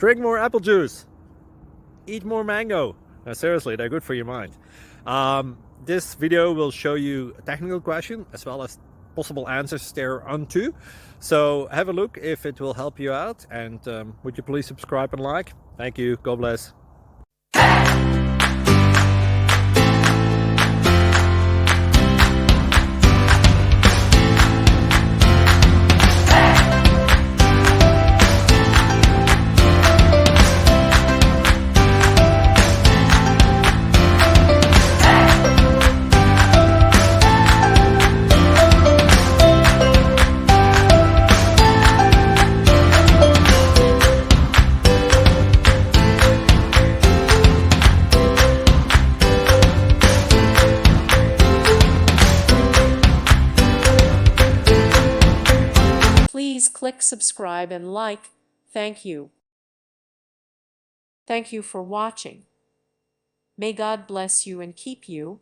Drink more apple juice. Eat more mango. No, seriously, they're good for your mind. This video will show you a technical question as well as possible answers thereunto. So have a look if it will help you out, and would you please subscribe and like? Thank you. God bless. Please click subscribe and like. Thank you. Thank you for watching. May God bless you and keep you.